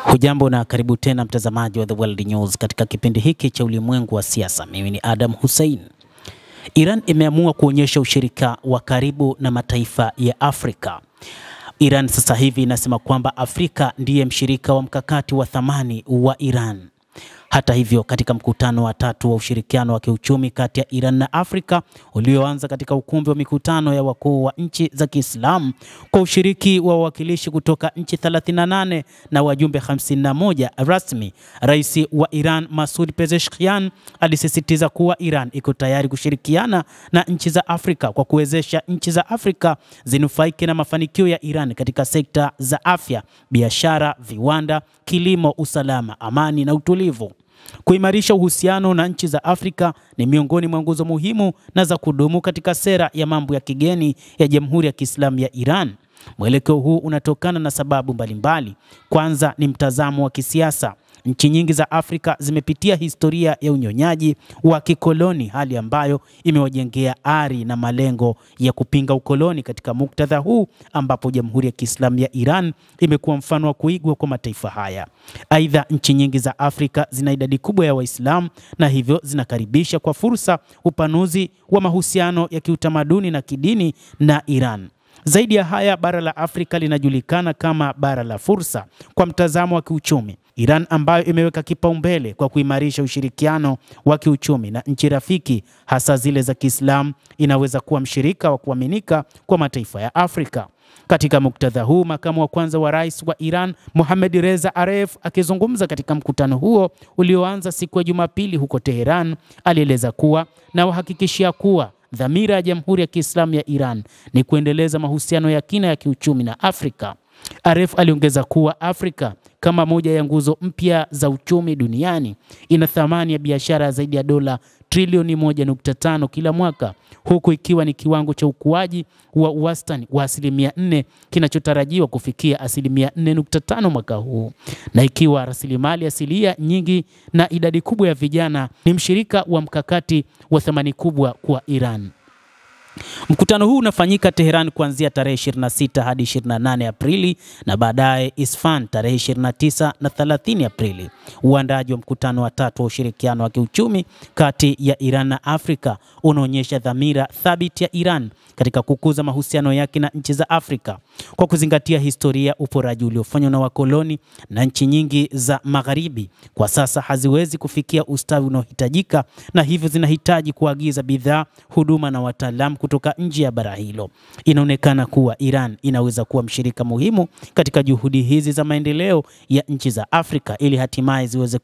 Hujambo na karibu tena mtazamaji wa The World News katika kipindi hiki cha ulimwengu wa siasa. Mimi ni Adam Hussein. Iran imeamua kuonyesha ushirika wa karibu na mataifa ya Afrika. Iran sasa hivi inasema kwamba Afrika ndiye mshirika wa mkakati wa thamani wa Iran. Hata hivyo, katika mkutano wa tatu wa ushirikiano wa kiuchumi kati ya Iran na Afrika ulioanza katika ukumbi wa mikutano ya wakuu wa nchi za Kiislamu kwa ushiriki wa wawakilishi kutoka nchi 38 na wajumbe 51 rasmi, Rais wa Iran Masoud Pezeshkian alisisitiza kuwa Iran iko tayari kushirikiana na nchi za Afrika kwa kuwezesha nchi za Afrika zinufaike na mafanikio ya Iran katika sekta za afya, biashara, viwanda, kilimo, usalama, amani na utulivu. Kuimarisha uhusiano na nchi za Afrika ni miongoni mwa nguzo muhimu na za kudumu katika sera ya mambo ya kigeni ya Jamhuri ya Kiislamu ya Iran. Mwelekeo huu unatokana na sababu mbalimbali. Kwanza ni mtazamo wa kisiasa. Nchi nyingi za Afrika zimepitia historia ya unyonyaji wa kikoloni, hali ambayo imewajengea ari na malengo ya kupinga ukoloni. Katika muktadha huu ambapo Jamhuri ya Kiislamu ya Iran imekuwa mfano wa kuigwa kwa mataifa haya. Aidha, nchi nyingi za Afrika zina idadi kubwa ya Waislamu na hivyo zinakaribisha kwa fursa upanuzi wa mahusiano ya kiutamaduni na kidini na Iran. Zaidi ya haya, bara la Afrika linajulikana kama bara la fursa kwa mtazamo wa kiuchumi. Iran ambayo imeweka kipaumbele kwa kuimarisha ushirikiano wa kiuchumi na nchi rafiki hasa zile za Kiislamu inaweza kuwa mshirika wa kuaminika kwa mataifa ya Afrika. Katika muktadha huu, makamu wa kwanza wa rais wa Iran Mohammad Reza Aref akizungumza katika mkutano huo ulioanza siku ya Jumapili huko Tehran alieleza kuwa na wahakikishia kuwa dhamira ya Jamhuri ya Kiislamu ya Iran ni kuendeleza mahusiano ya kina ya kiuchumi na Afrika. Aref aliongeza kuwa Afrika kama moja ya nguzo mpya za uchumi duniani ina thamani ya biashara zaidi ya dola trilioni 1.5 kila mwaka, huku ikiwa ni kiwango cha ukuaji wa wastani wa 4% kinachotarajiwa kufikia 4.5% mwaka huu. Na ikiwa rasilimali asilia nyingi na idadi kubwa ya vijana ni mshirika wa mkakati wa thamani kubwa kwa Iran. Mkutano huu unafanyika Tehran kuanzia tarehe 26 hadi 28 Aprili na baadaye Isfahan tarehe 29 na 30 Aprili. Uandaji wa mkutano wa tatu wa ushirikiano wa kiuchumi kati ya Iran na Afrika unaonyesha dhamira thabiti ya Iran katika kukuza mahusiano yake na nchi za Afrika. Kwa kuzingatia historia uporaji uliofanywa na wakoloni na nchi nyingi za Magharibi kwa sasa haziwezi kufikia ustawi unaohitajika na hivyo zinahitaji kuagiza bidhaa, huduma na wataalamu kutoka nje ya bara hilo. Inaonekana kuwa Iran inaweza kuwa mshirika muhimu katika juhudi hizi za maendeleo ya nchi za Afrika ili hatimaye ziweze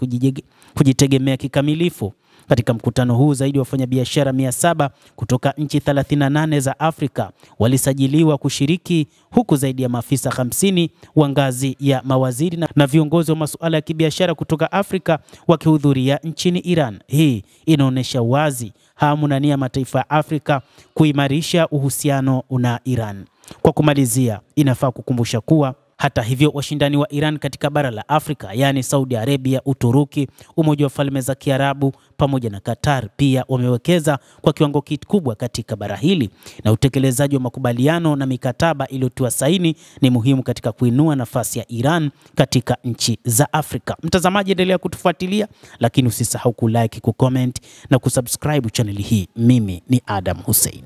kujitegemea kikamilifu. Katika mkutano huu zaidi ya wafanyabiashara 700 kutoka nchi 38 za Afrika walisajiliwa kushiriki, huku zaidi ya maafisa 50 wa ngazi ya mawaziri na viongozi wa masuala ya kibiashara kutoka Afrika wakihudhuria nchini Iran. Hii inaonyesha wazi hamu na nia mataifa ya Afrika kuimarisha uhusiano na Iran. Kwa kumalizia, inafaa kukumbusha kuwa hata hivyo washindani wa Iran katika bara la Afrika, yani Saudi Arabia, Uturuki, Umoja wa Falme za Kiarabu pamoja na Qatar pia wamewekeza kwa kiwango kikubwa katika bara hili, na utekelezaji wa makubaliano na mikataba iliyotiwa saini ni muhimu katika kuinua nafasi ya Iran katika nchi za Afrika. Mtazamaji, endelea kutufuatilia, lakini usisahau kulike, kucomment na kusubscribe channel hii. Mimi ni Adam Hussein.